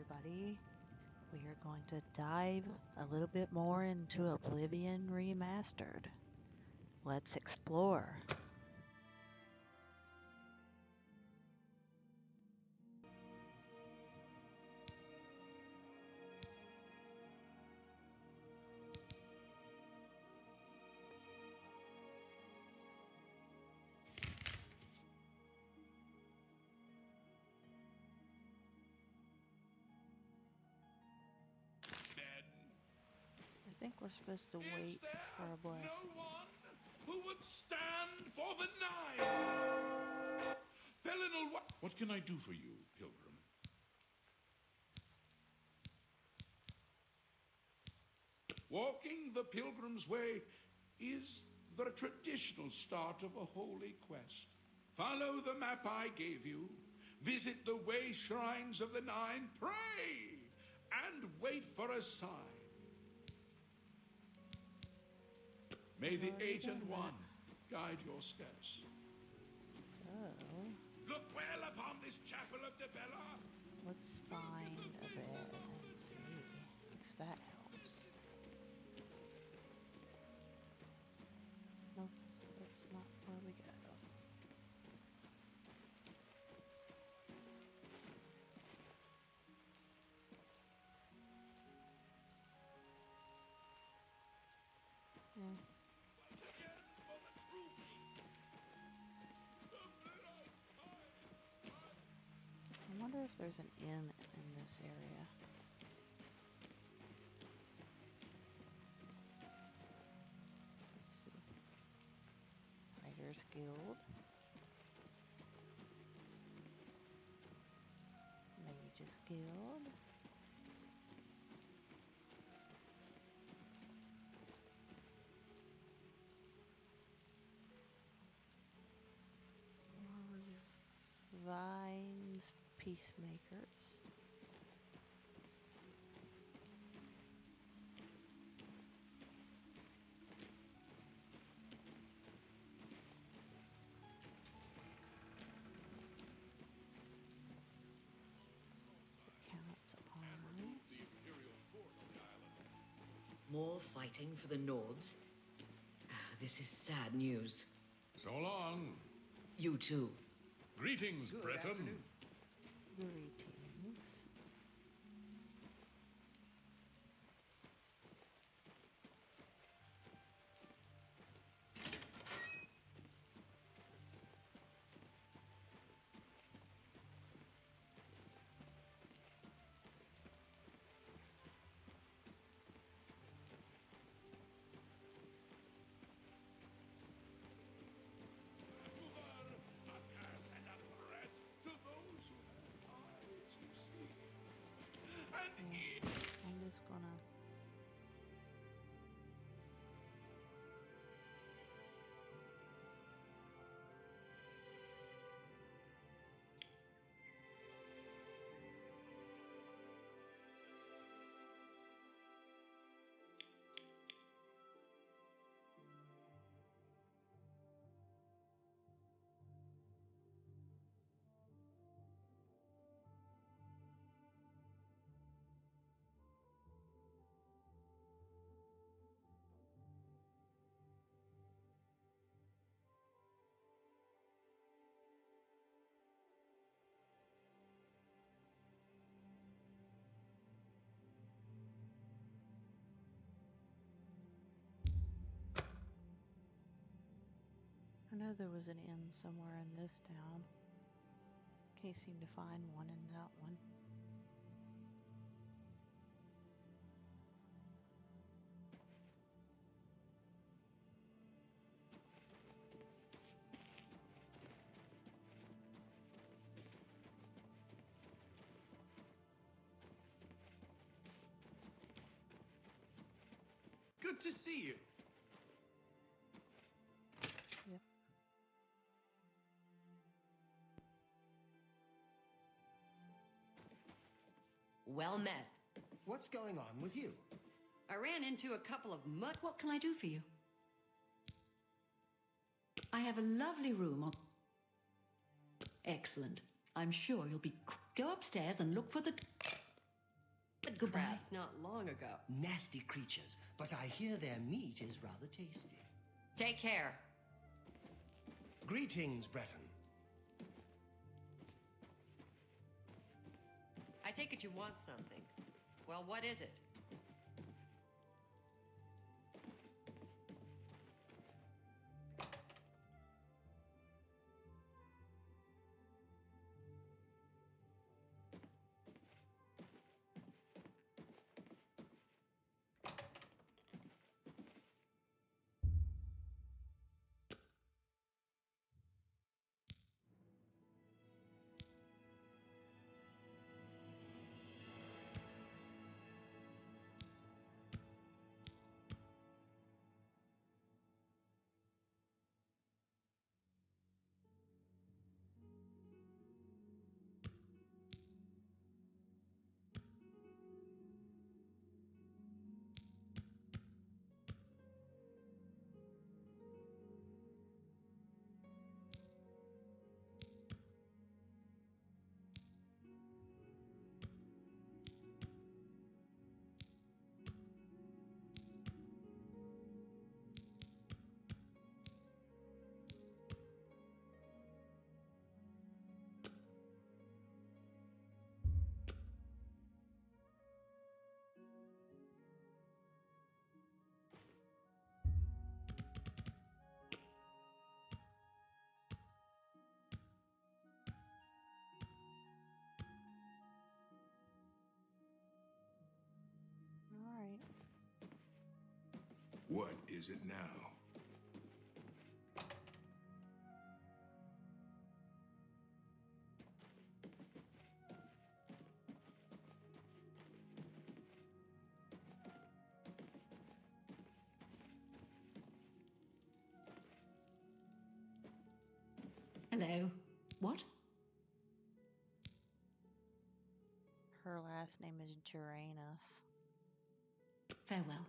everybody. We are going to dive a little bit more into Oblivion Remastered. Let's explore. I think we're supposed to wait for a blessing. No one who would stand for the nine. Pelinal, what can I do for you, pilgrim? Walking the pilgrim's way is the traditional start of a holy quest. Follow the map I gave you, visit the way shrines of the nine, pray, and wait for a sign. May the 8 and 1 guide your steps. So, Look well upon this chapel of the Bella. let's find a bed and see if that helps. Nope, that's not where we go. I wonder if there's an inn in this area. Let's see. Writers Guild. Mages Guild. Vines Peacemakers. Count's Armory. More fighting for the Nords? This is sad news. So long. You too. Greetings, Breton. Greetings. A curse and a threat to those who have eyes to see. And I'm just gonna I know there was an inn somewhere in this town. Can't seem to find one in that one. Good to see you. Yep. Well met. What's going on with you? I ran into a couple of mud. What can I do for you? I have a lovely room on. Excellent. I'm sure you'll be. Go upstairs and look for the. had Goodbye. crabs not long ago. Nasty creatures, but I hear their meat is rather tasty. Take care. Greetings, Breton. I take it you want something. Well, what is it? All right. What is it now? Hello. What? Her last name is Uranus. Farewell.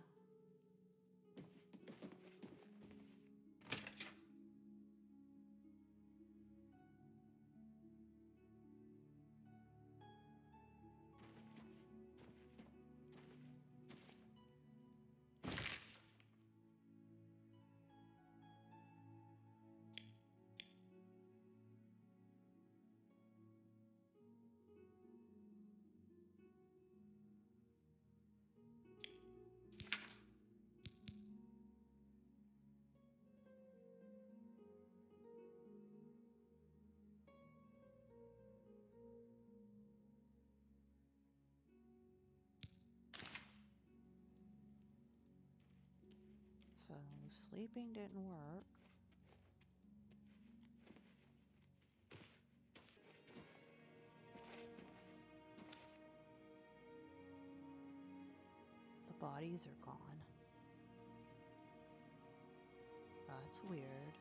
So sleeping didn't work. The bodies are gone. That's weird.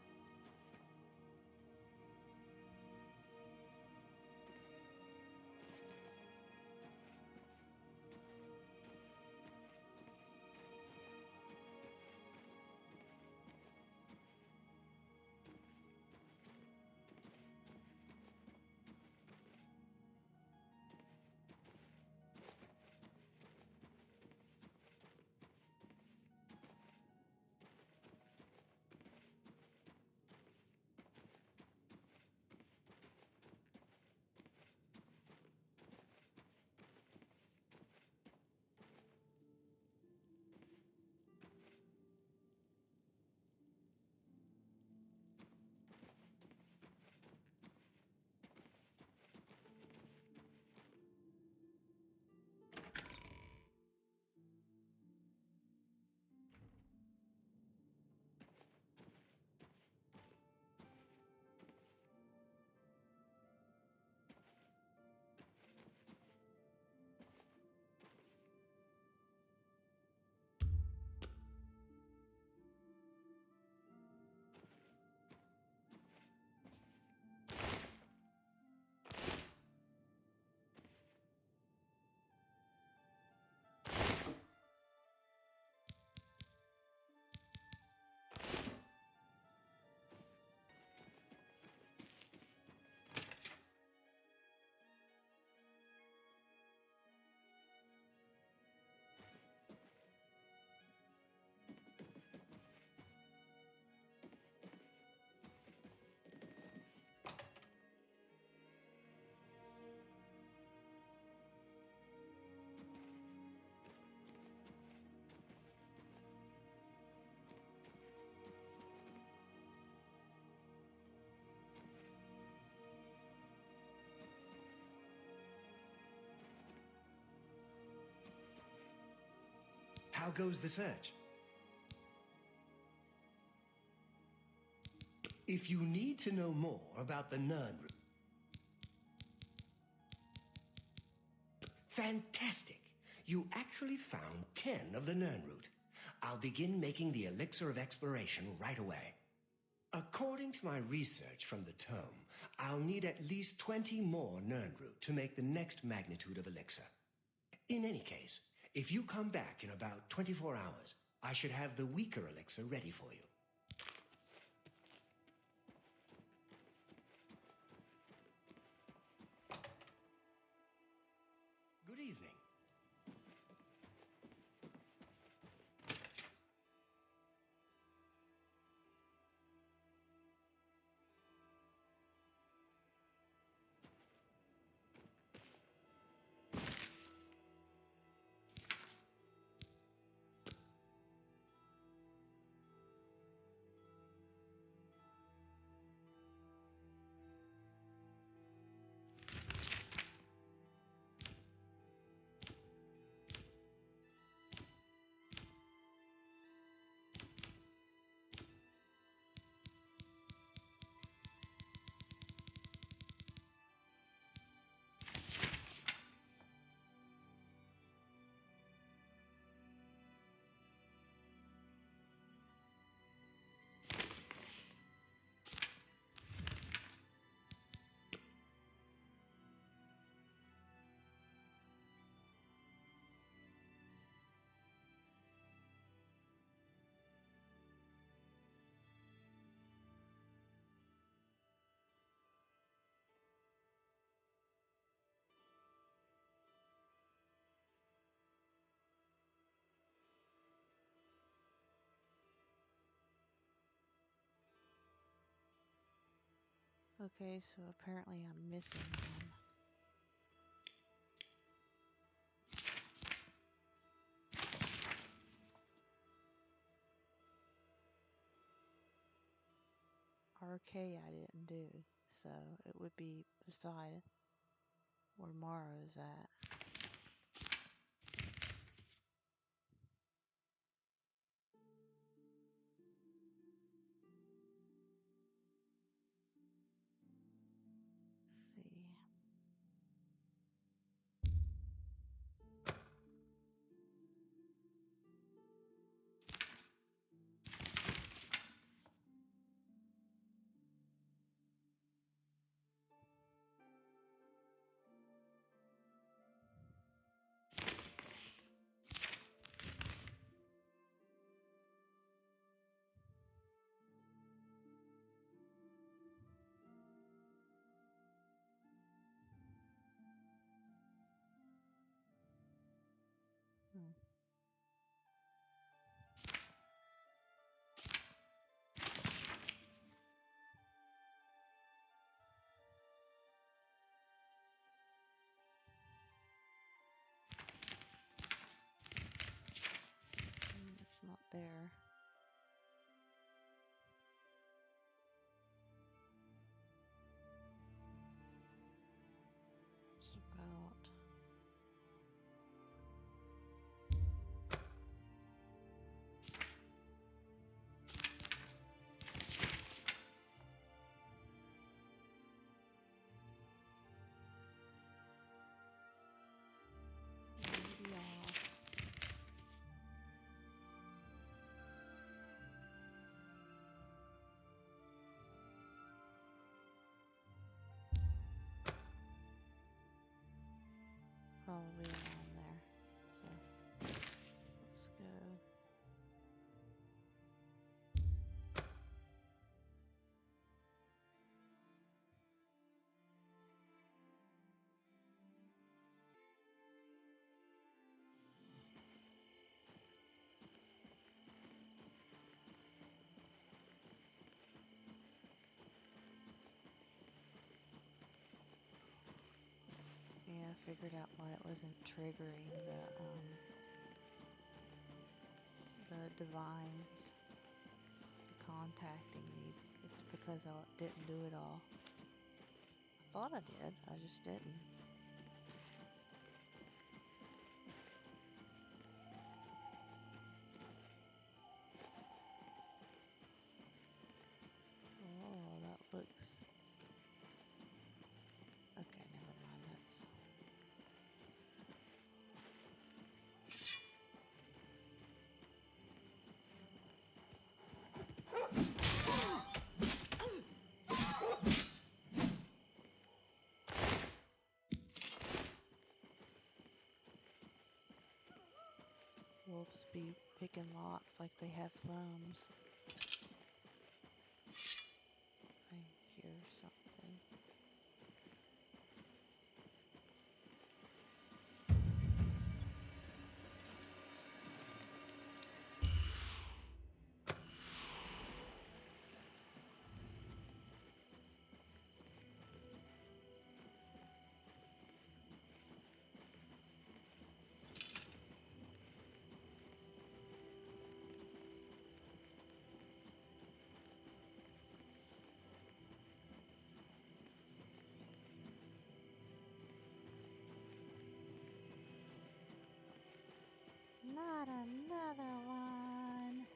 How goes the search? If you need to know more about the Nern route... Fantastic! You actually found 10 of the Nern route. I'll begin making the elixir of exploration right away. According to my research from the tome, I'll need at least 20 more Nern route to make the next magnitude of elixir. In any case, if you come back in about 24 hours, I should have the weaker elixir ready for you. Good evening. Okay, so apparently I'm missing one. RK I didn't do, so it would be beside where Mara's at. Let's see. Hmm. It's not there. It's about... maybe off. Probably around there. So let's go. Yeah, I figured out why it wasn't triggering the divines contacting me. It's because I didn't do it all. I thought I did, I just didn't. werewolves be picking locks like they have thumbs. I hear something. Not another one.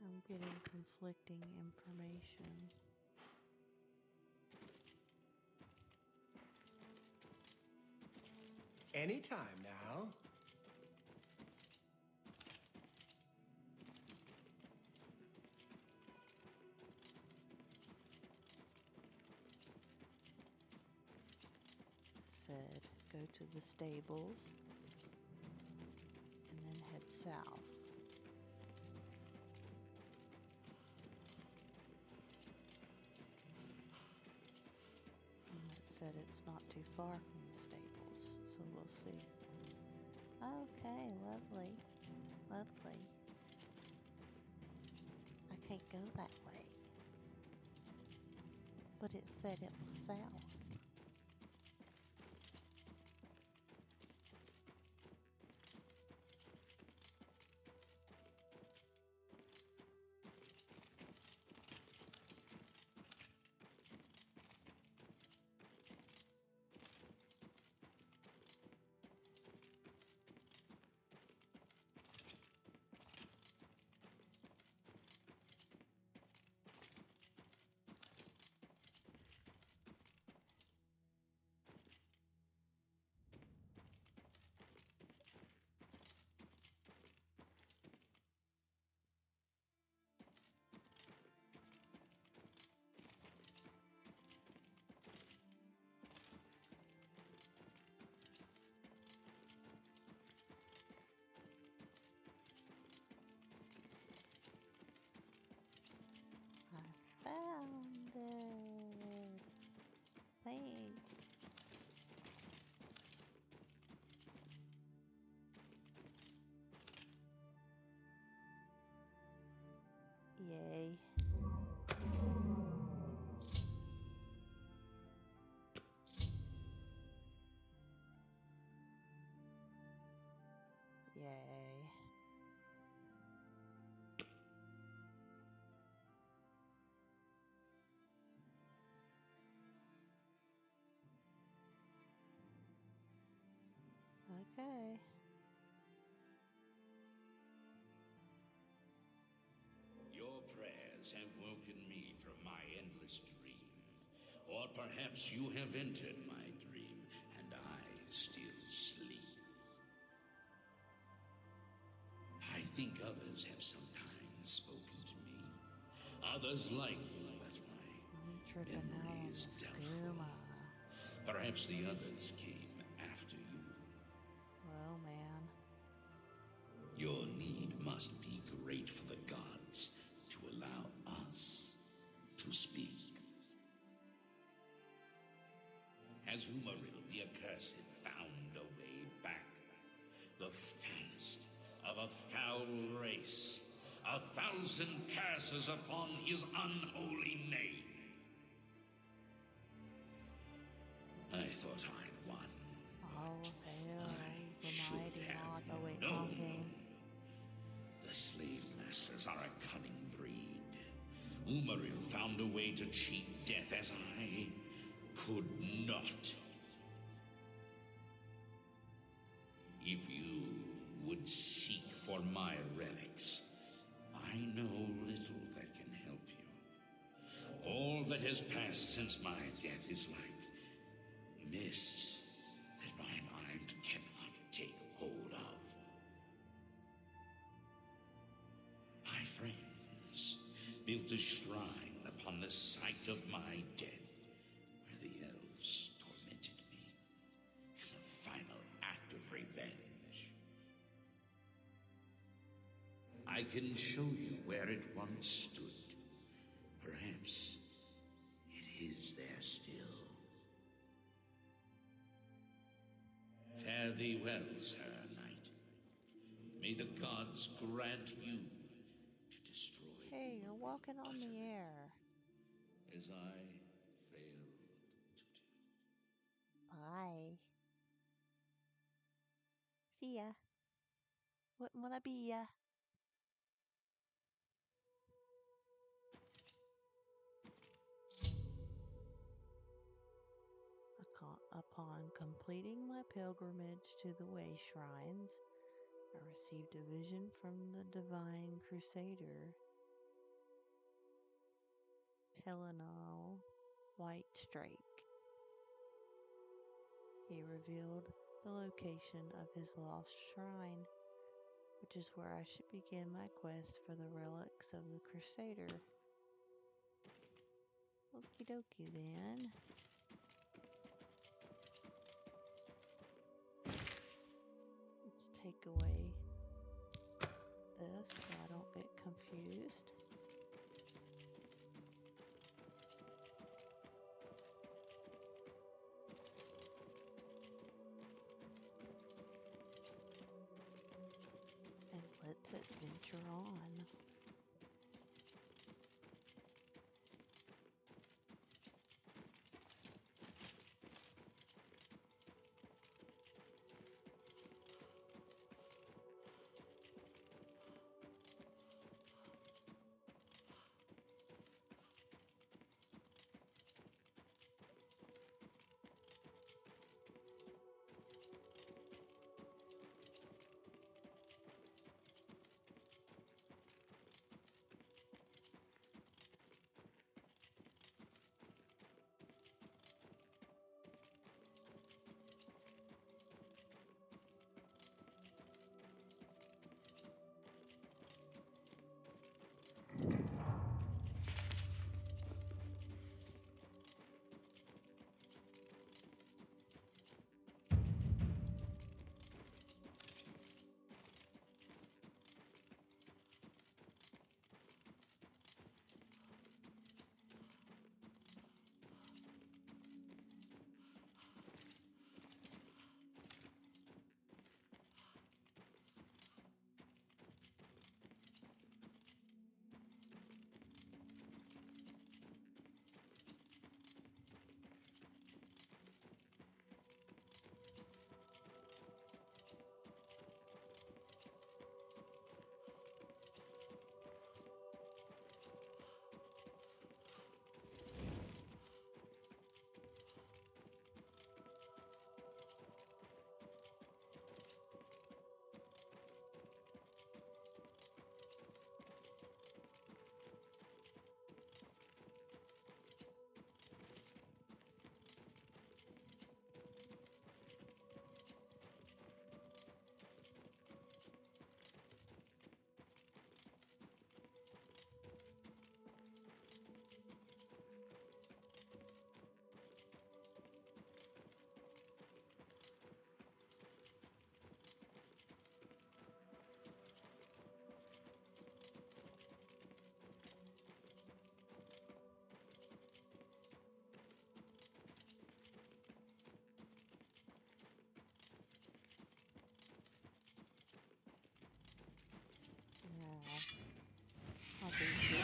I'm getting conflicting information. Anytime now. Said go to the stables and then head south. And it said it's not too far from the stables, so we'll see. Okay, lovely. Lovely. I can't go that way. But it said it was south. I found it. Thank. Yay. Yay. Okay. Your prayers have woken me from this dream. Or perhaps you have entered my dream, and I still sleep. I think others have sometimes spoken to me. Others like you, but I'm my tripping out memory on is the doubtful. skooma. Perhaps the others came after you. Well, man. Your need must be great for the gods to allow us to speak. Has Umaril the Accursed found a way back? The foulest of a foul race. 1,000 curses upon his unholy name. I thought I'd won, All but hail I the should mighty have Moth. Oh, wait, known. wrong game. The slave masters are a cunning breed. Umaril found a way to cheat death as I could not. If you would seek for my relics, I know little that can help you. All that has passed since my death is like mist that my mind cannot take hold of. My friends built a shrine upon the site of my death, where the elves tormented me in a final act of revenge. I can show you where it once stood. Perhaps it is there still. Fare thee well, Sir Knight. May the gods grant you to destroy Hey, you're walking on the utterly, air. as I failed to do. Bye. See ya. Wouldn't wanna be ya. Upon completing my pilgrimage to the Way Shrines, I received a vision from the Divine Crusader, Pelinal Whitestrake. He revealed the location of his lost shrine, which is where I should begin my quest for the relics of the Crusader. Okie dokie then. Let's take away this so I don't get confused. And let's adventure on. I'll be sure.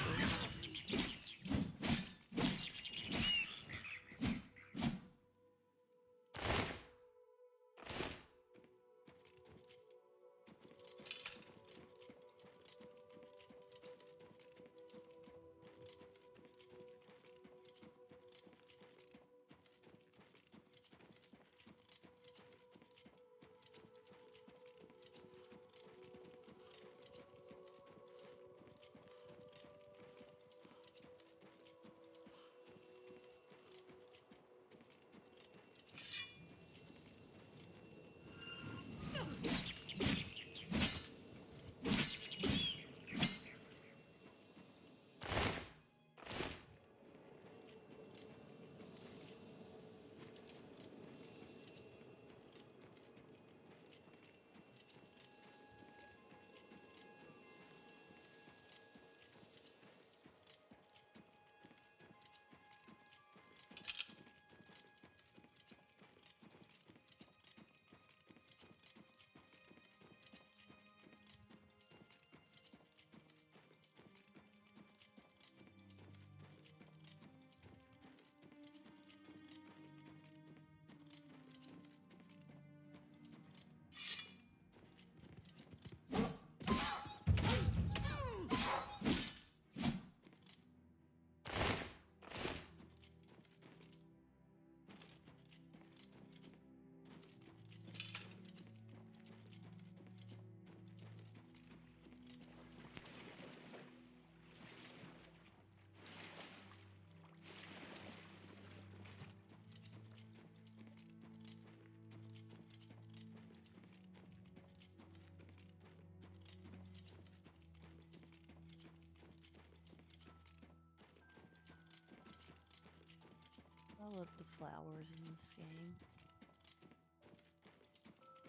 I love the flowers in this game.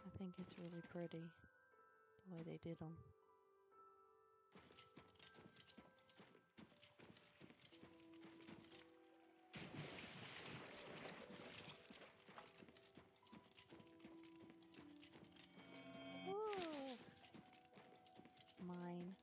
I think it's really pretty, the way they did them. Ooh. Mine.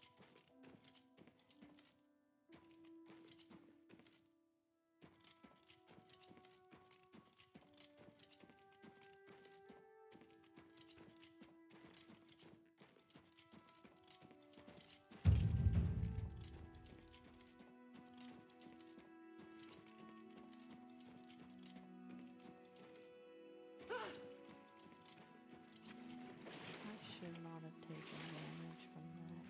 I should not have taken damage from that.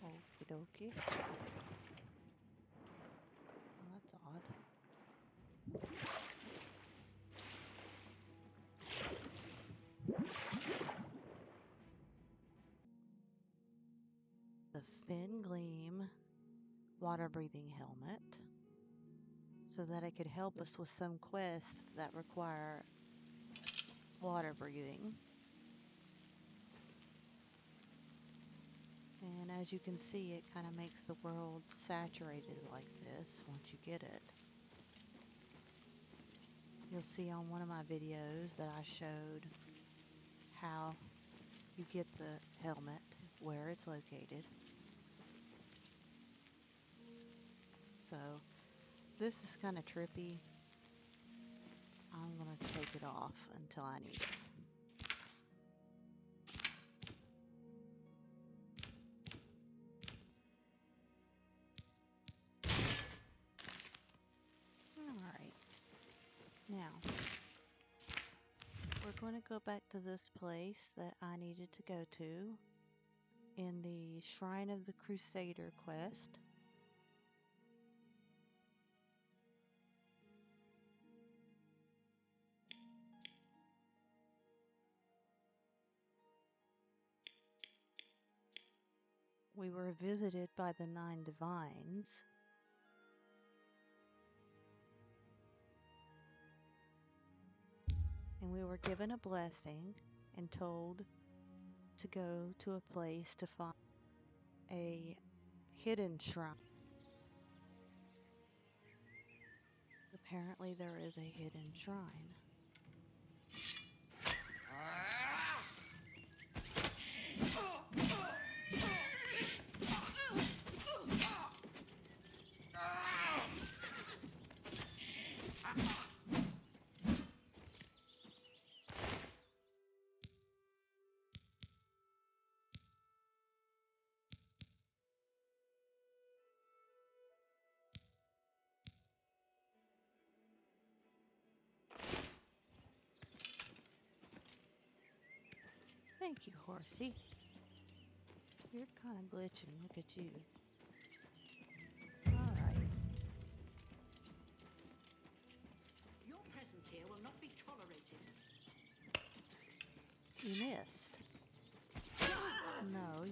Okie dokie. Oh, that's odd. water-breathing helmet so that it could help us with some quests that require water breathing. And as you can see, it kind of makes the world saturated like this once you get it. You'll see on one of my videos that I showed how you get the helmet, where it's located. So this is kind of trippy. I'm going to take it off until I need it. Alright. Now, we're going to go back to this place that I needed to go to in the Shrine of the Crusader quest. We were visited by the 9 divines. And we were given a blessing and told to go to a place to find a hidden shrine. Apparently there is a hidden shrine. Thank you, horsey. You're kind of glitching. Look at you. Alright. Your presence here will not be tolerated. You missed. No.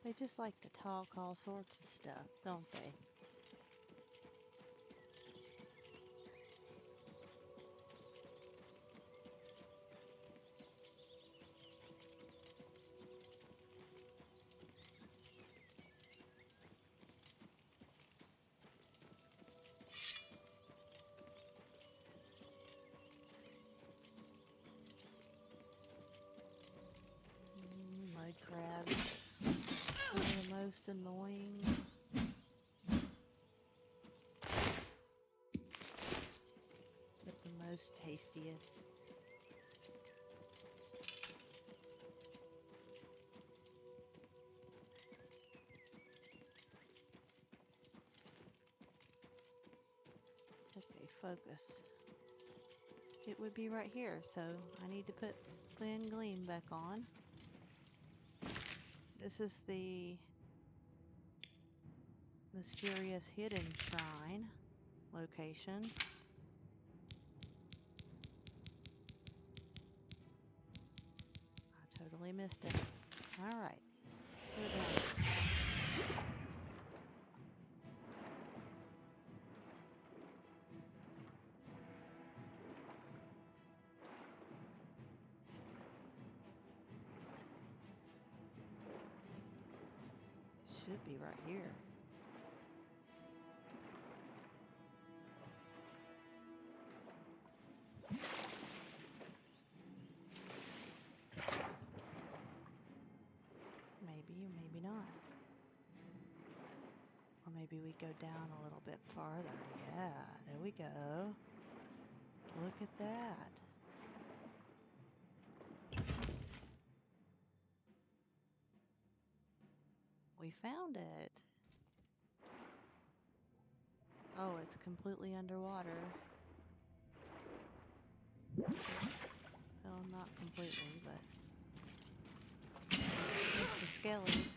They just like to talk all sorts of stuff, don't they? Mud crabs are the most annoying. But the most tastiest. Okay, focus. It would be right here, so I need to put Clean Gleam back on. This is the mysterious hidden shrine location. I totally missed it. Alright, let's go down. It should be right here. Maybe, or maybe not. Or maybe we go down a little bit farther. Yeah, there we go. Look at that. We found it. Oh, it's completely underwater. Well, not completely, but Mr. Skellies.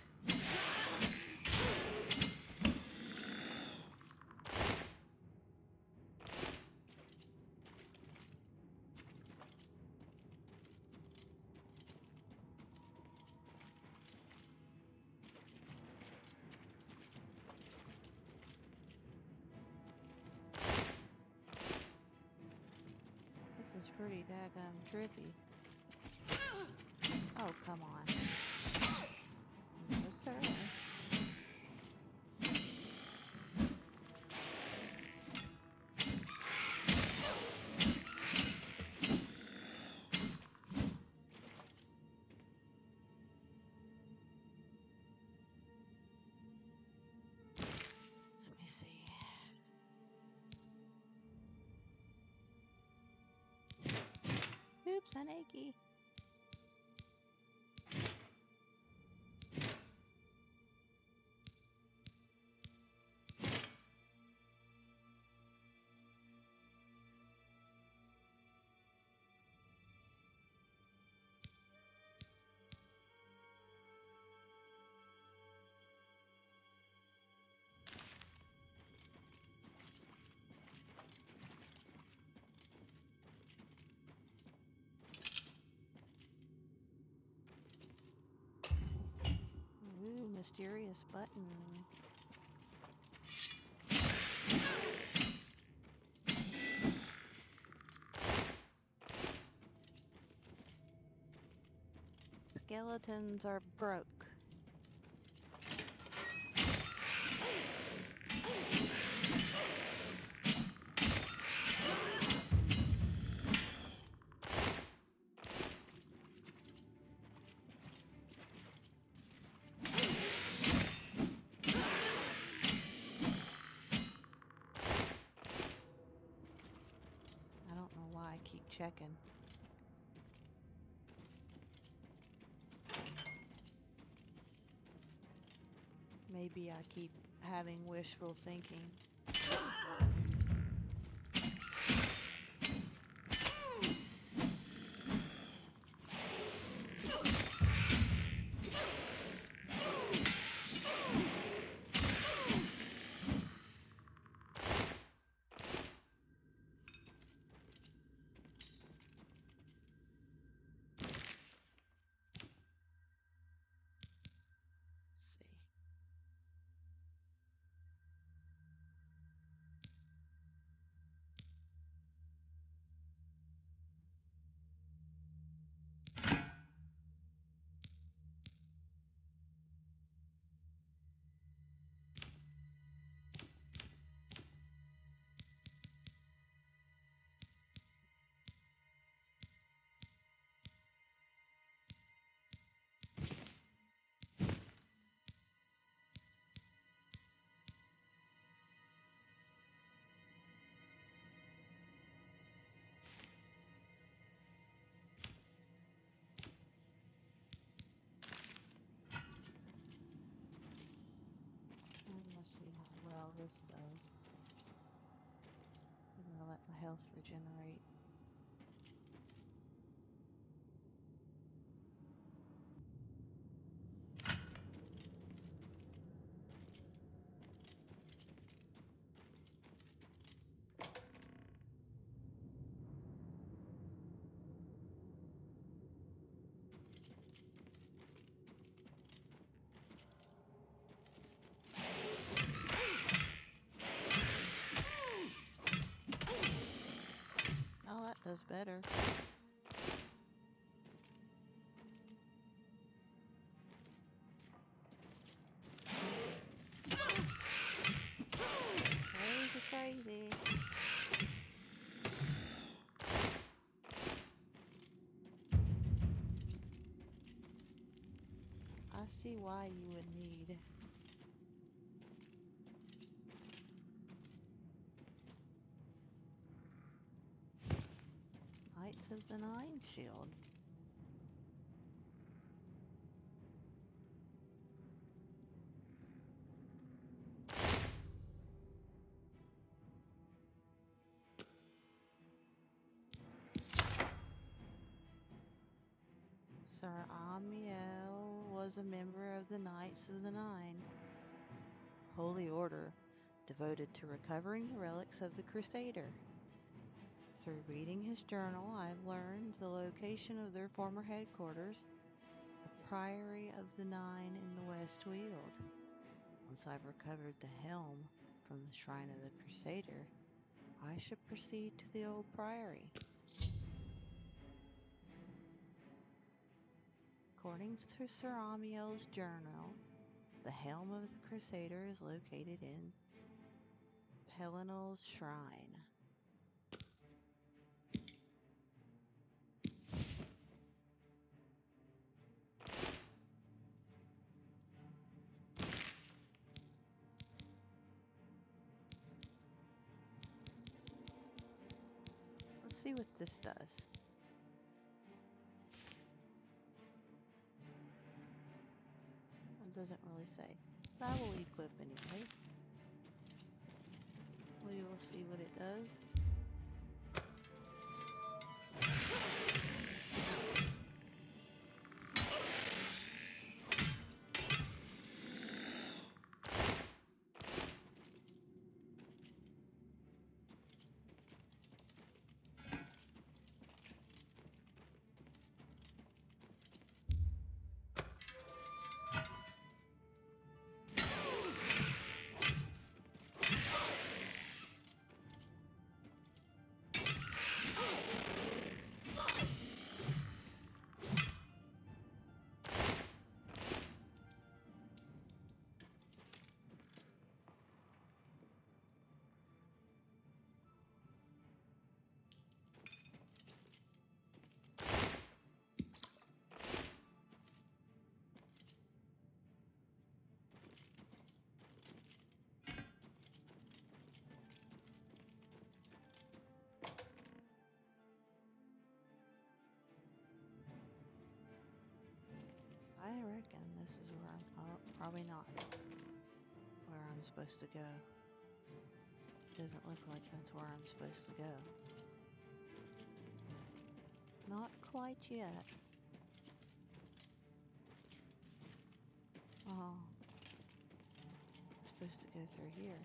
This is pretty daggum trippy. Oh, come on. No, sir. Let me see. Oops, an achy. Ooh, mysterious button. Skeletons are broke. I don't know why I keep checking. Maybe I keep having wishful thinking. Let's see. Let's see how well this does. I'm gonna let my health regenerate. Oh, that does better. Crazy, crazy. I see why you would need Knights of the Nine Shield. Sir Amiel. was a member of the Knights of the Nine, holy order devoted to recovering the relics of the Crusader. Through reading his journal, I've learned the location of their former headquarters, the Priory of the Nine in the West Weald. Once I've recovered the helm from the Shrine of the Crusader, I should proceed to the old Priory. According to Sir Amiel's journal, the helm of the Crusader is located in Pelinal's Shrine. Let's see what this does. It doesn't really say. But I will equip anyways. We will see what it does. I reckon this is where I'm, oh, probably not where I'm supposed to go. Doesn't look like that's where I'm supposed to go. Not quite yet. Oh. I'm supposed to go through here.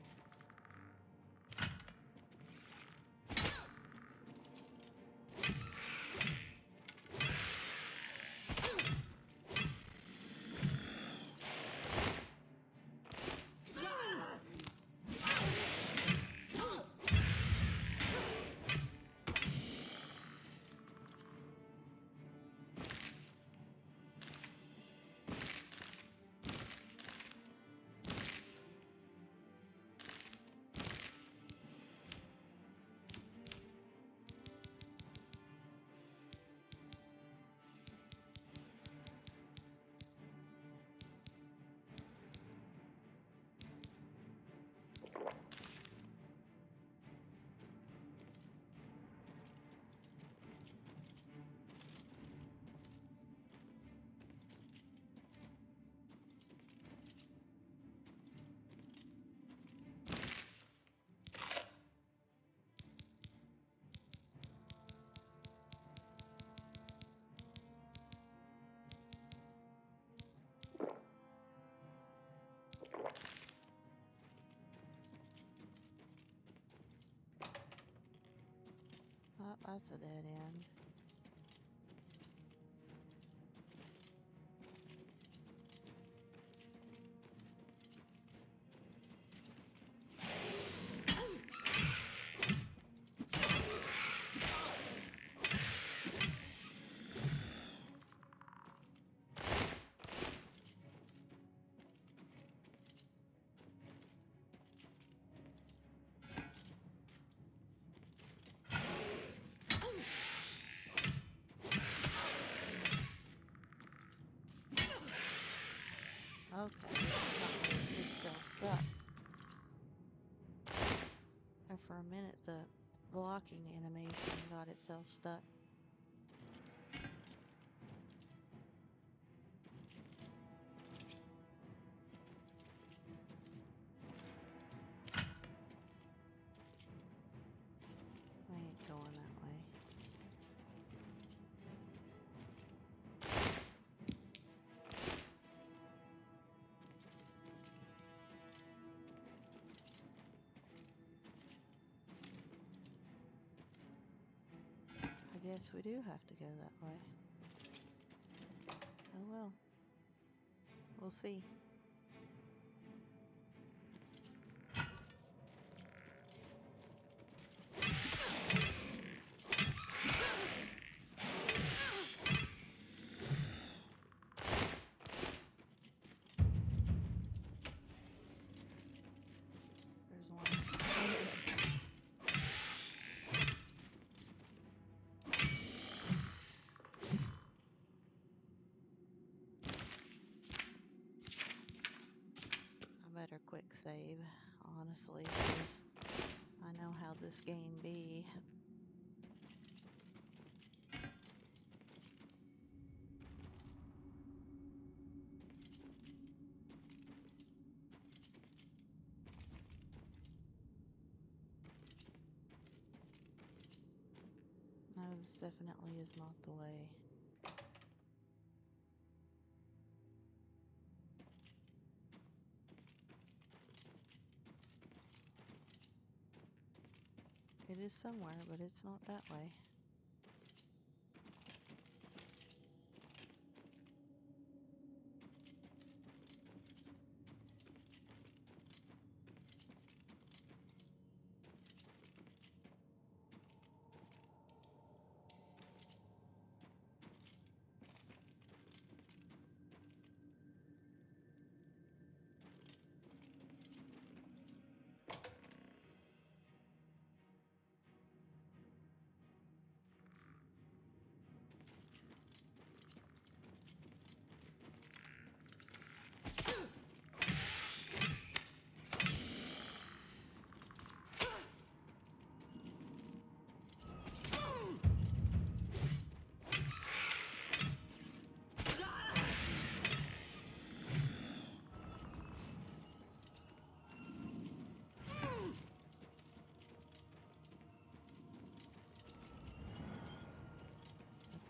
Oh, that's a dead end. Okay, it's got itself stuck. And for a minute, the blocking animation got itself stuck. I ain't going that way. guess we do have to go that way. Oh well. We'll see. There's one. I better quick save, honestly, because I know how this game be. No, this definitely is not the way. It is somewhere, but it's not that way.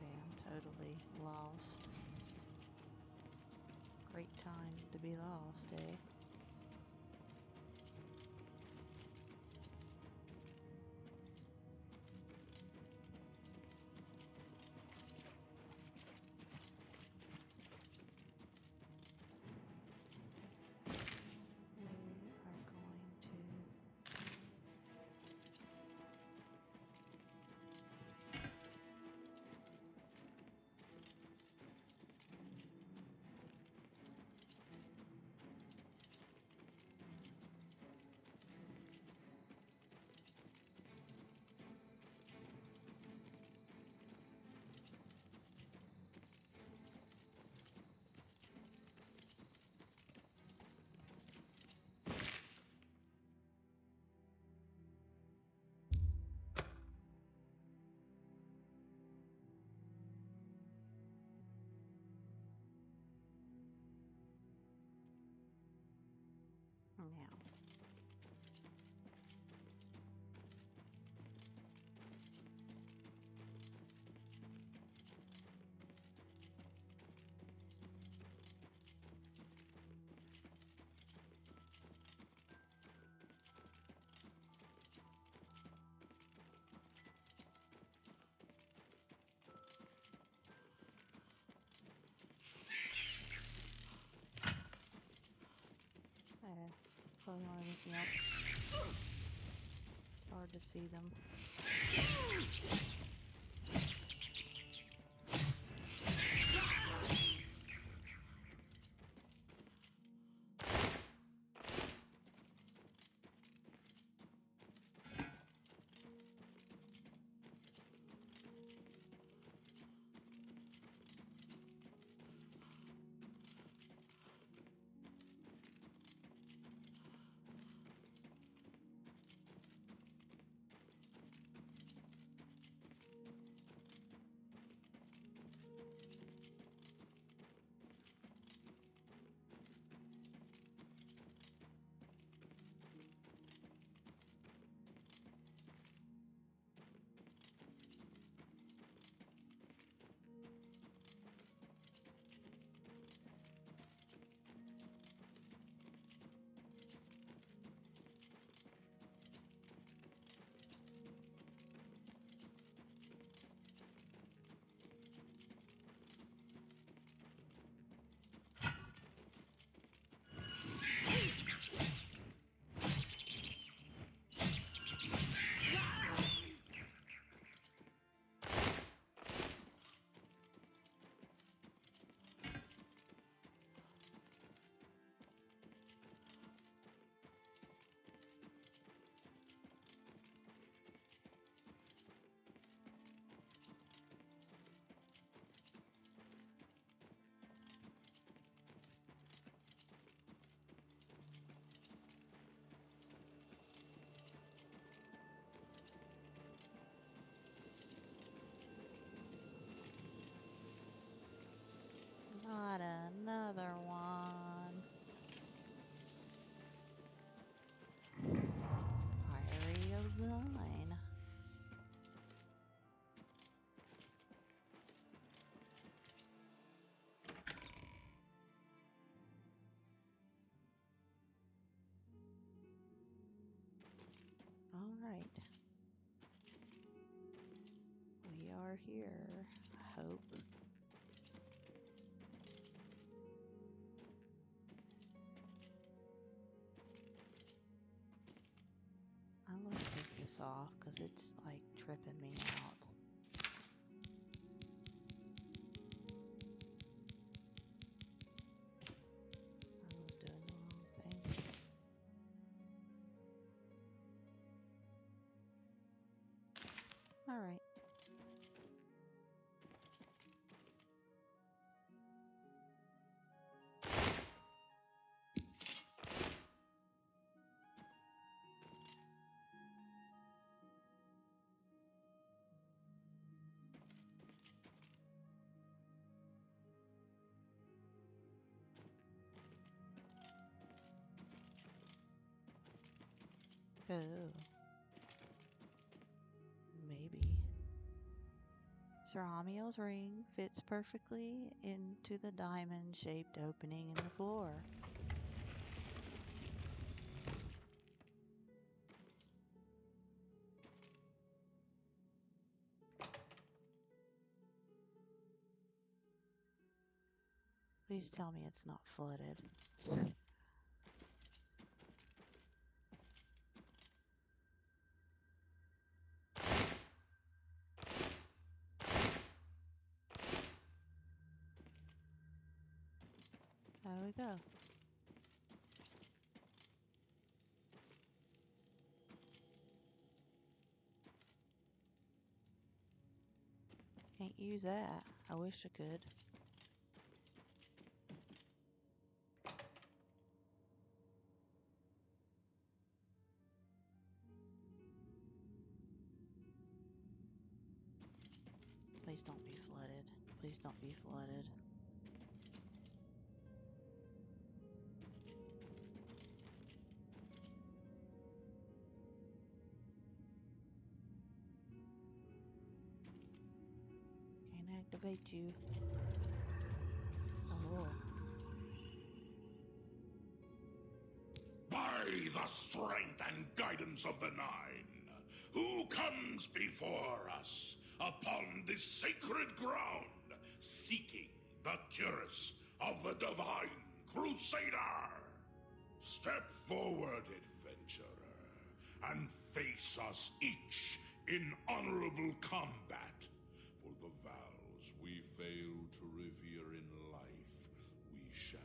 Okay, I'm totally lost. Great time to be lost, eh? We are going to... Now. Probably not anything else. It's hard to see them. We are here, I hope. I'm gonna take this off because it's like tripping me out. I was doing the wrong thing. All right. Oh. Maybe. Sir Amiel's ring fits perfectly into the diamond-shaped opening in the floor. Please tell me it's not flooded. There we go. Can't use that. I wish I could. Please don't be flooded. Please don't be flooded. Can't activate you. Oh. By the strength and guidance of the Nine, who comes before us upon this sacred ground, seeking the cuirass of the Divine Crusader? Step forward, adventurer, and face us each in honorable combat. For the vows we fail to revere in life, we shall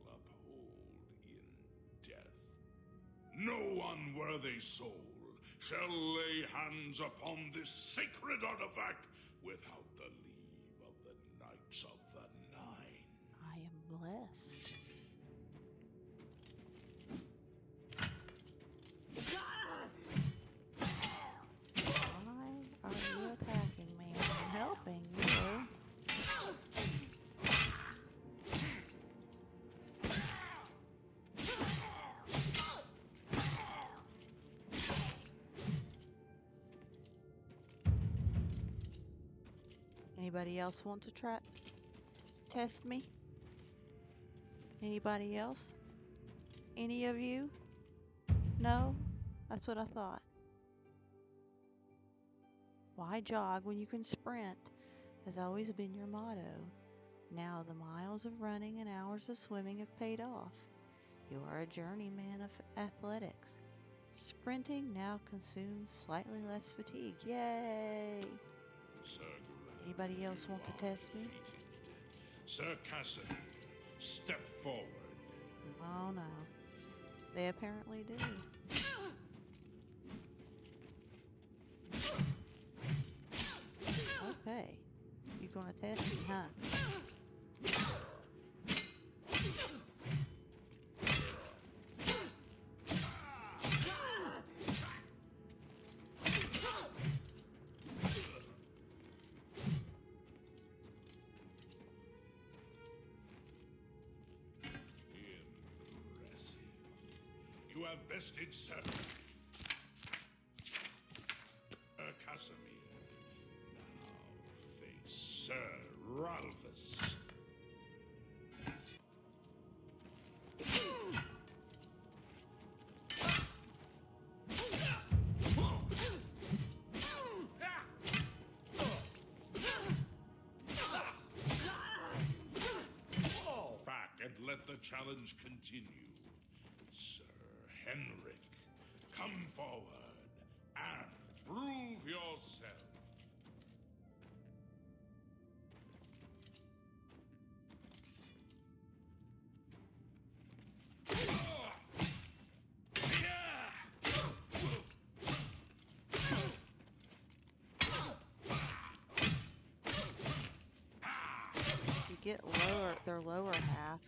uphold in death. No unworthy soul shall lay hands upon this sacred artifact without the leave of the Knights of the Nine. I am blessed. Why are you attacking me? I'm helping you. Anybody else want to test me? Anybody else? Any of you? No? That's what I thought. Why jog when you can sprint? Has always been your motto. Now the miles of running and hours of swimming have paid off. You are a journeyman of athletics. Sprinting now consumes slightly less fatigue. Yay! Sir Graham, Anybody else want to you are test me? defeated. Sir Cassidy, step forward. Oh no. They apparently do. Okay. You gonna test me, huh? Impressive. You have bested Sir Casimir. Now face Sir Ralphus. challenge continue. Sir Henrik, come forward and prove yourself. You get lower, their lower half.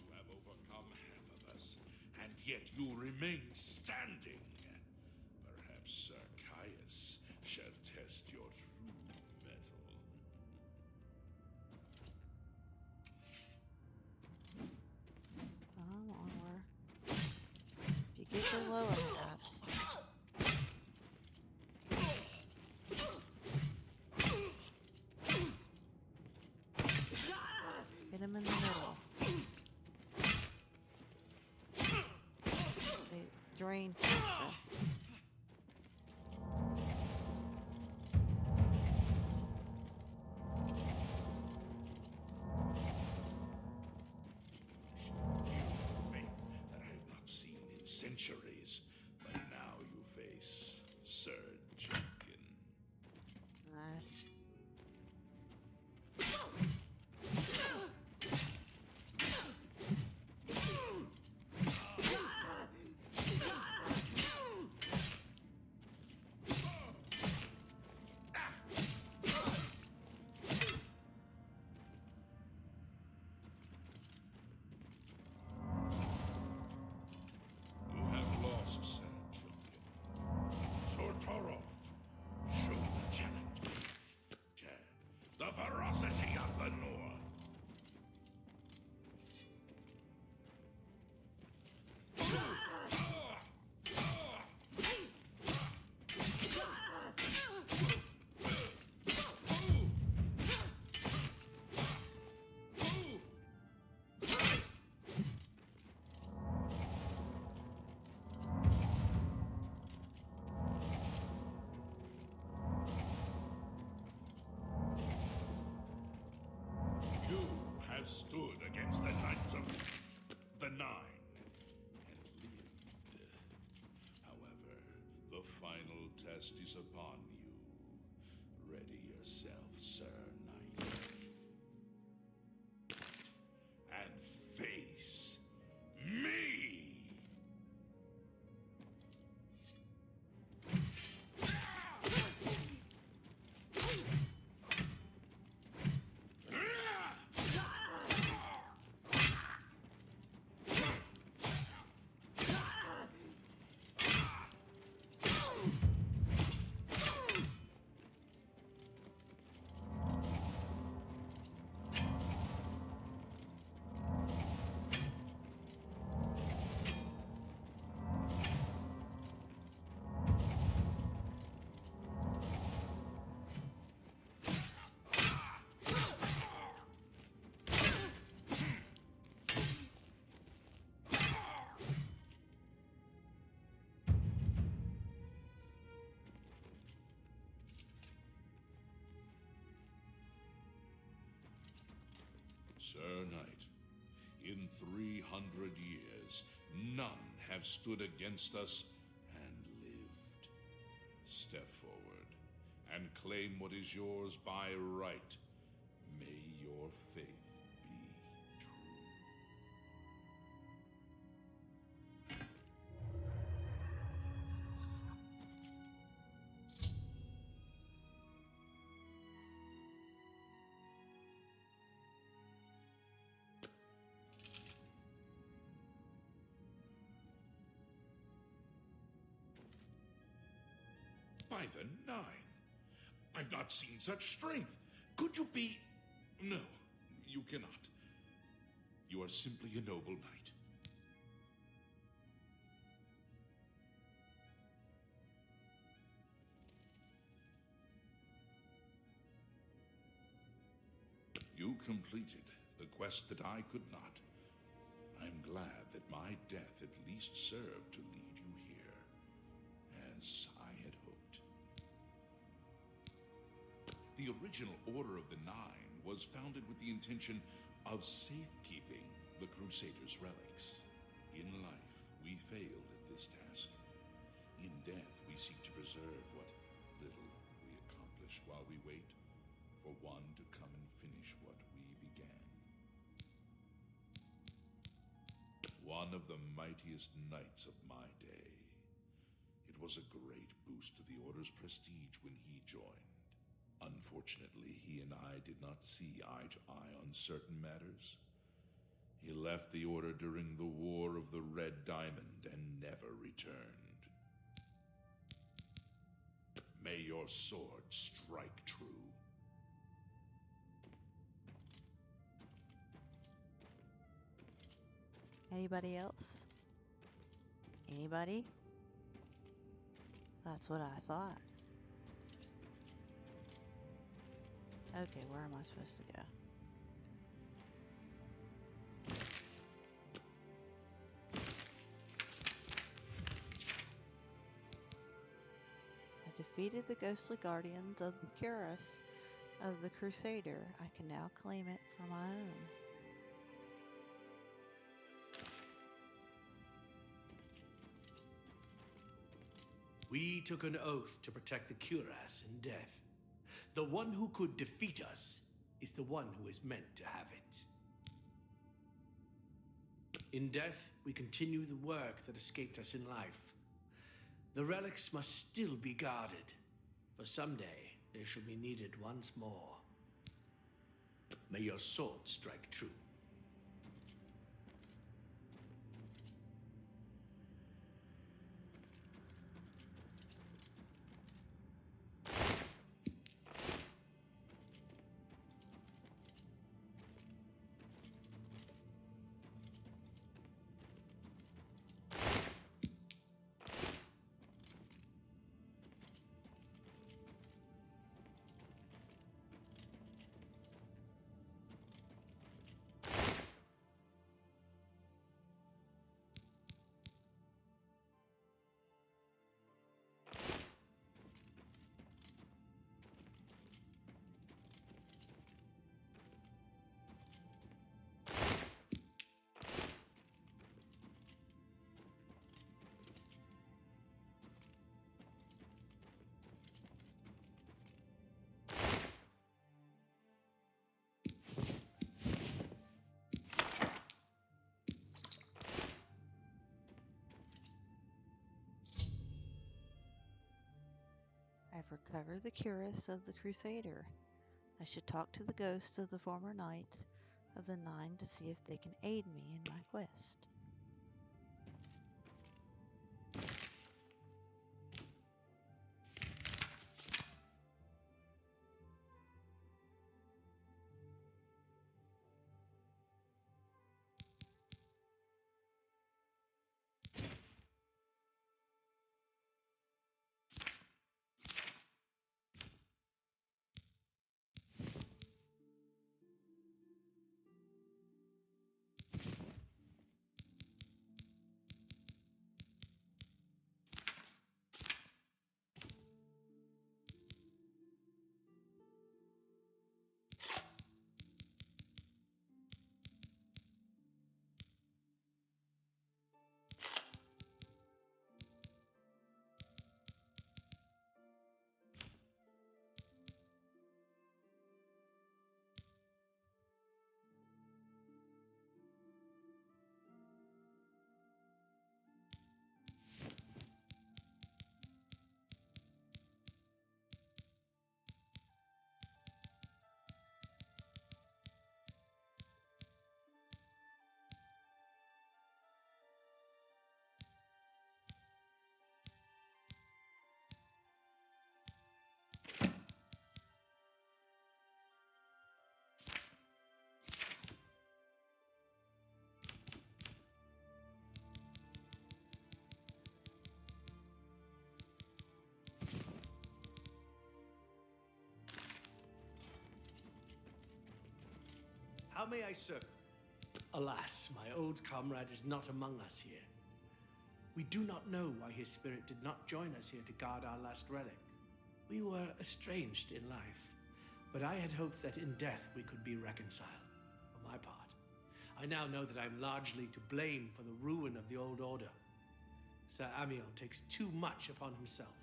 You have overcome half of us, and yet you remain standing. Perhaps Sir Caius shall test your true mettle. Or if you get the lower halves. Get them in the middle. They drain faster. Faith that I have not seen in centuries, but now you face Sir Junkin. You have lost, Sir Junkin. Sir Torolf, show the challenge. The ferocity of the North. You have stood against the Knights of the Nine and lived. However, the final test is upon you. Ready yourself, Sir Knight. And face me! Sir Knight, in 300 years, none have stood against us and lived. Step forward and claim what is yours by right. May your faith be true. By the Nine, I've not seen such strength. Could you be... No, you cannot. You are simply a noble knight. You completed the quest that I could not. I'm glad that my death at least served to lead you here. as I had hoped. The original Order of the Nine was founded with the intention of safekeeping the Crusaders' relics. In life, we failed at this task. In death, we seek to preserve what little we accomplish while we wait for one to come and finish what we began. One of the mightiest knights of my day. It was a great boost to the Order's prestige when he joined. Unfortunately, he and I did not see eye to eye on certain matters. He left the Order during the War of the Red Diamond and never returned. May your sword strike true. Anybody else? Anybody? That's what I thought. Okay, where am I supposed to go? I defeated the ghostly guardians of the cuirass of the Crusader. I can now claim it for my own. We took an oath to protect the cuirass in death. The one who could defeat us is the one who is meant to have it. In death, we continue the work that escaped us in life. The relics must still be guarded, for someday they shall be needed once more. May your sword strike true. I've recovered the cuirass of the Crusader. I should talk to the ghosts of the former knights of the Nine to see if they can aid me in my quest. How may I serve? Alas, my old comrade is not among us here. We do not know why his spirit did not join us here to guard our last relic. We were estranged in life, but I had hoped that in death we could be reconciled. For my part, I now know that I am largely to blame for the ruin of the old order. Sir Amiel takes too much upon himself.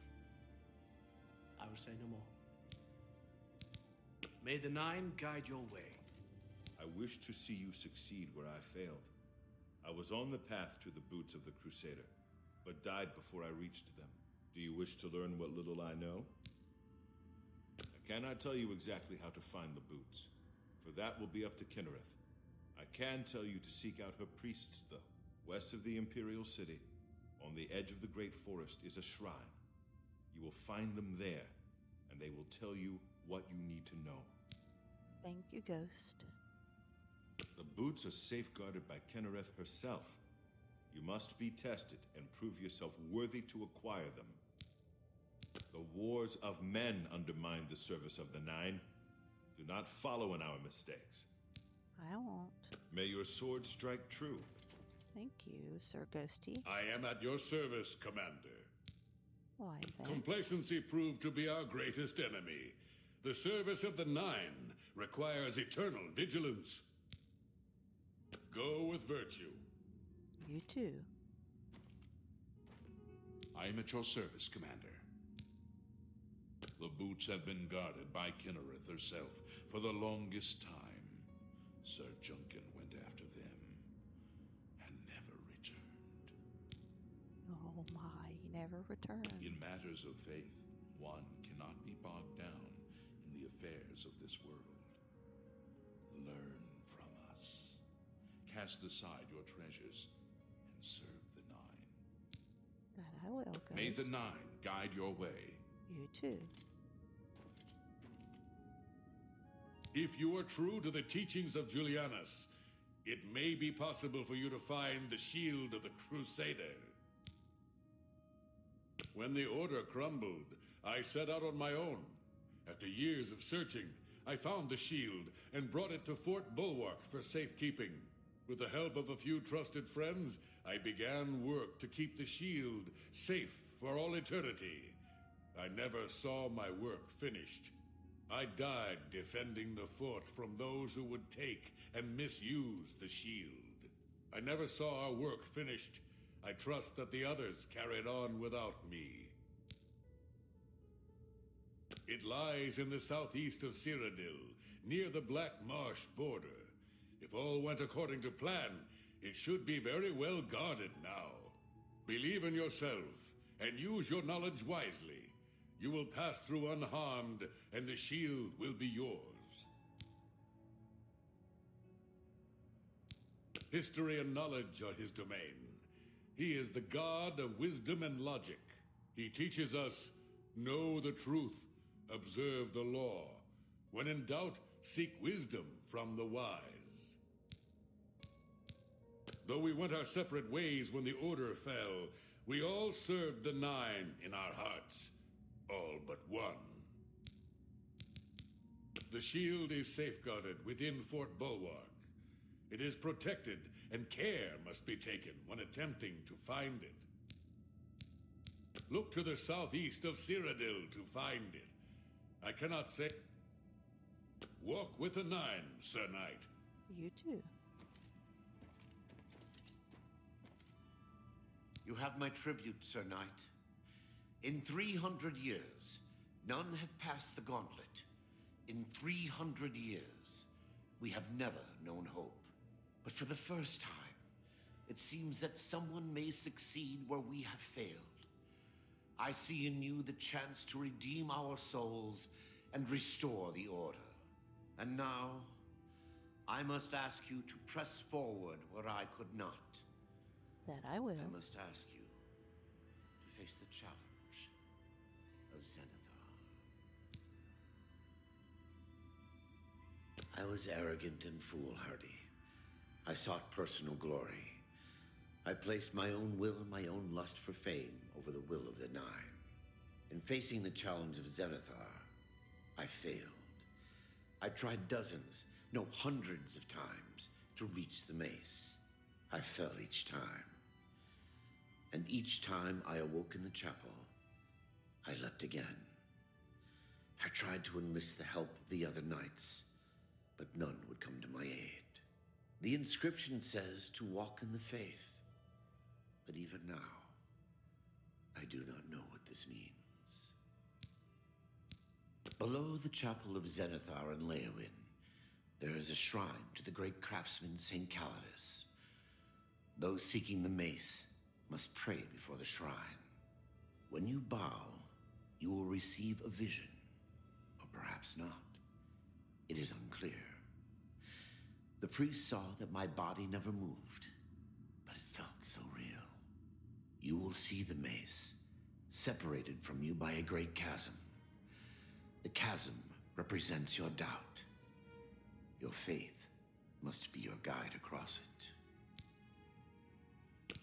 I will say no more. May the Nine guide your way. I wish to see you succeed where I failed. I was on the path to the boots of the Crusader, but died before I reached them. Do you wish to learn what little I know? I cannot tell you exactly how to find the boots, for that will be up to Kinnereth. I can tell you to seek out her priests, though. West of the Imperial City, on the edge of the Great Forest, is a shrine. You will find them there, and they will tell you what you need to know. Thank you, Ghost. The boots are safeguarded by Kinnereth herself. You must be tested and prove yourself worthy to acquire them. The wars of men undermine the service of the Nine. Do not follow in our mistakes. I won't. May your sword strike true. Thank you, Sir Ghosty. I am at your service, Commander. Why, thanks. Complacency proved to be our greatest enemy. The service of the Nine requires eternal vigilance. Go with virtue. You too. I am at your service, Commander. The boots have been guarded by Kinnereth herself for the longest time. Sir Junkin went after them and never returned. Oh my, he never returned. In matters of faith, one cannot be bogged down in the affairs of this world. Learn from us. Cast aside your treasures and serve the Nine. That I will, Ghost. May the Nine guide your way. You too. If you are true to the teachings of Julianus, it may be possible for you to find the shield of the Crusader. When the Order crumbled, I set out on my own. After years of searching, I found the shield and brought it to Fort Bulwark for safekeeping. With the help of a few trusted friends, I began work to keep the shield safe for all eternity. I never saw my work finished. I died defending the fort from those who would take and misuse the shield. I never saw our work finished. I trust that the others carried on without me. It lies in the southeast of Cyrodiil, near the Black Marsh border. If all went according to plan, it should be very well guarded now. Believe in yourself and use your knowledge wisely. You will pass through unharmed, and the shield will be yours. History and knowledge are his domain. He is the god of wisdom and logic. He teaches us, know the truth, observe the law. When in doubt, seek wisdom from the wise. Though we went our separate ways when the Order fell, we all served the Nine in our hearts. All but one. The shield is safeguarded within Fort Bulwark. It is protected, and care must be taken when attempting to find it. Look to the southeast of Cyrodiil to find it. I cannot say... Walk with the Nine, Sir Knight. You too. You have my tribute, Sir Knight. In 300 years, none have passed the gauntlet. In 300 years, we have never known hope. But for the first time, it seems that someone may succeed where we have failed. I see in you the chance to redeem our souls and restore the Order. And now, I must ask you to press forward where I could not. That I will. I must ask you to face the challenge of Zenithar. I was arrogant and foolhardy. I sought personal glory. I placed my own will and my own lust for fame over the will of the Nine. In facing the challenge of Zenithar, I failed. I tried dozens, no hundreds of times to reach the mace. I fell each time. And each time I awoke in the chapel, I leapt again. I tried to enlist the help of the other knights, but none would come to my aid. The inscription says to walk in the faith, but even now, I do not know what this means. Below the chapel of Zenithar in Leowyn, there is a shrine to the great craftsman St. Calidus. Those seeking the mace must pray before the shrine. When you bow, you will receive a vision, or perhaps not. It is unclear. The priest saw that my body never moved, but it felt so real. You will see the mace, separated from you by a great chasm. The chasm represents your doubt. Your faith must be your guide across it.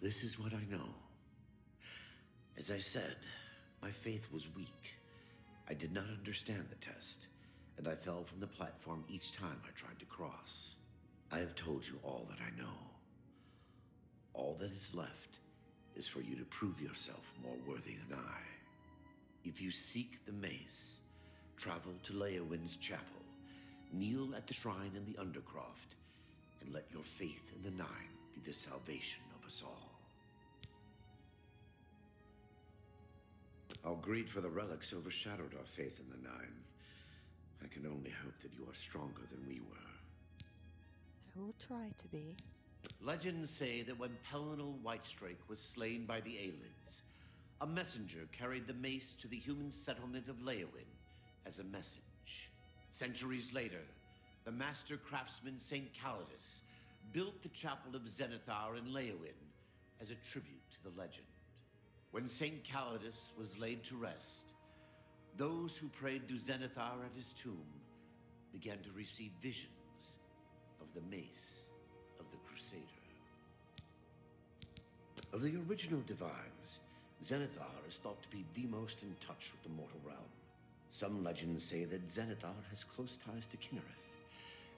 This is what I know. As I said, my faith was weak. I did not understand the test, and I fell from the platform each time I tried to cross. I have told you all that I know. All that is left is for you to prove yourself more worthy than I. If you seek the mace, travel to Leowyn's chapel, kneel at the shrine in the Undercroft, and let your faith in the Nine be the salvation of us all. Our greed for the relics overshadowed our faith in the Nine. I can only hope that you are stronger than we were. I will try to be. Legends say that when Pellinal Whitestrake was slain by the Aelids, a messenger carried the mace to the human settlement of Leowyn as a message. Centuries later, the master craftsman St. Calidus built the chapel of Zenithar in Leowyn as a tribute to the legend. When St. Calidus was laid to rest, those who prayed to Zenithar at his tomb began to receive visions of the mace of the Crusader. Of the original divines, Zenithar is thought to be the most in touch with the mortal realm. Some legends say that Zenithar has close ties to Kinnereth,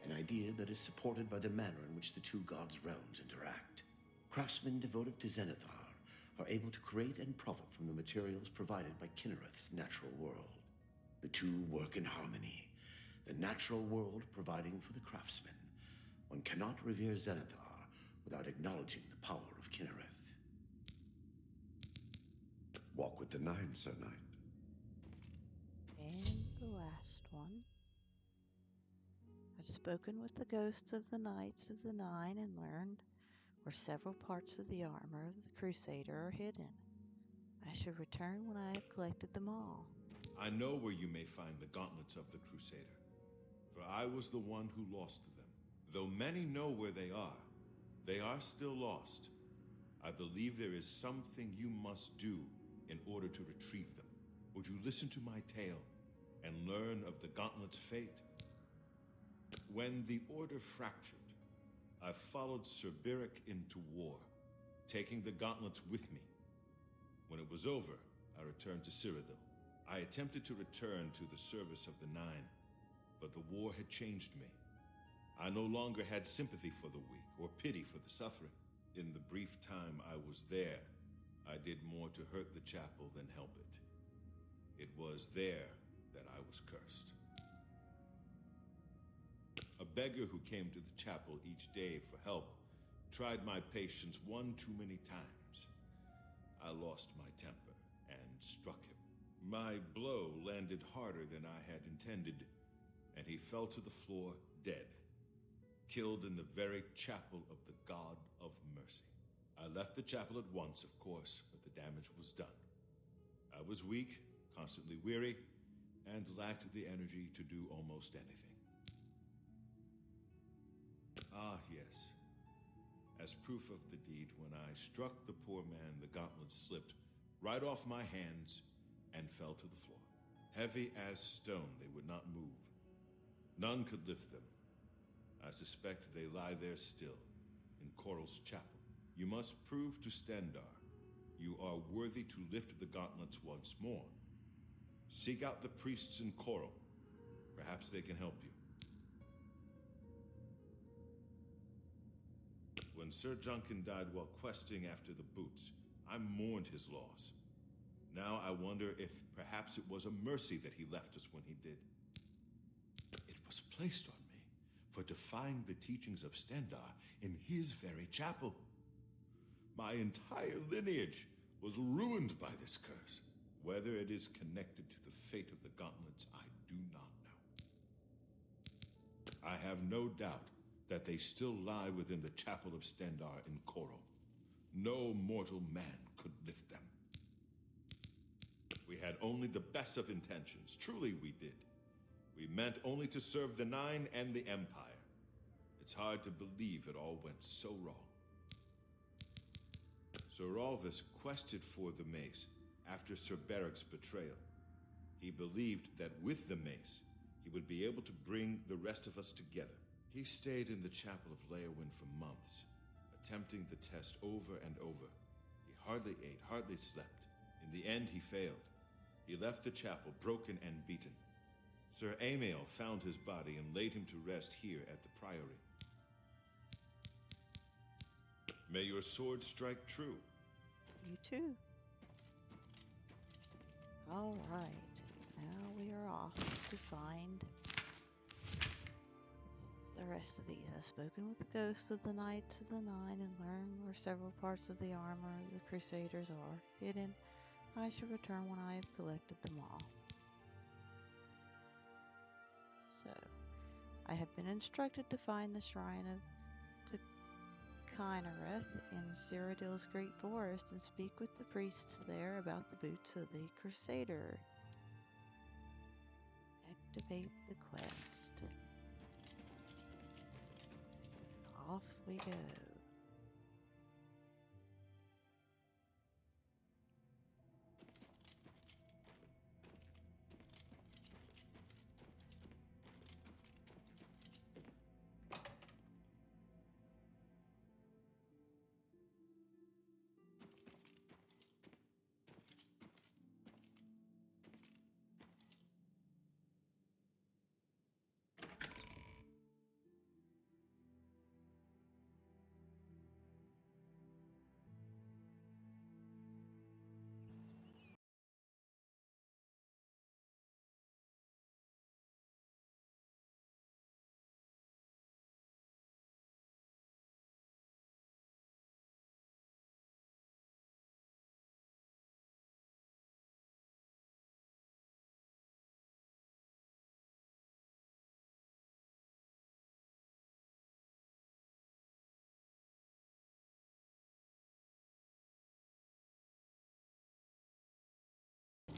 an idea that is supported by the manner in which the two gods' realms interact. Craftsmen devoted to Zenithar are able to create and profit from the materials provided by Kinnereth's natural world. The two work in harmony, the natural world providing for the craftsmen. One cannot revere Zenithar without acknowledging the power of Kinnereth. Walk with the Nine, Sir Knight. And the last one. I've spoken with the ghosts of the Knights of the Nine and learned where several parts of the armor of the Crusader are hidden. I should return when I have collected them all. I know where you may find the gauntlets of the Crusader, for I was the one who lost them. Though many know where they are still lost. I believe there is something you must do in order to retrieve them. Would you listen to my tale and learn of the gauntlet's fate? When the Order fractured, I followed Sir Beric into war, taking the gauntlets with me. When it was over, I returned to Cyrodiil. I attempted to return to the service of the Nine, but the war had changed me. I no longer had sympathy for the weak or pity for the suffering. In the brief time I was there, I did more to hurt the chapel than help it. It was there that I was cursed. A beggar who came to the chapel each day for help tried my patience one too many times. I lost my temper and struck him. My blow landed harder than I had intended, and he fell to the floor dead, killed in the very chapel of the God of Mercy. I left the chapel at once, of course, but the damage was done. I was weak, constantly weary, and lacked the energy to do almost anything. Ah, yes. As proof of the deed, when I struck the poor man, the gauntlet slipped right off my hands and fell to the floor. Heavy as stone, they would not move. None could lift them. I suspect they lie there still, in Coral's chapel. You must prove to Stendarr you are worthy to lift the gauntlets once more. Seek out the priests in Coral. Perhaps they can help you. When Sir Juncan died while questing after the boots, I mourned his loss. Now I wonder if perhaps it was a mercy that he left us when he did. It was placed on me for defying the teachings of Stendar in his very chapel. My entire lineage was ruined by this curse. Whether it is connected to the fate of the gauntlets, I do not know. I have no doubt that they still lie within the chapel of Stendar in Koro. No mortal man could lift them. We had only the best of intentions. Truly we did. We meant only to serve the Nine and the Empire. It's hard to believe it all went so wrong. Sir Alvis quested for the mace after Sir Beric's betrayal. He believed that with the mace, he would be able to bring the rest of us together. He stayed in the chapel of Leowyn for months, attempting the test over and over. He hardly ate, hardly slept. In the end, he failed. He left the chapel broken and beaten. Sir Amiel found his body and laid him to rest here at the priory. May your sword strike true. You too. All right, now we are off to find the rest of these. I've spoken with the ghosts of the Knights of the Nine and learned where several parts of the armor of the Crusaders are hidden. I shall return when I have collected them all. So, I have been instructed to find the shrine of Kynareth in Cyrodiil's great forest and speak with the priests there about the boots of the Crusader. Activate the quest. Off we go.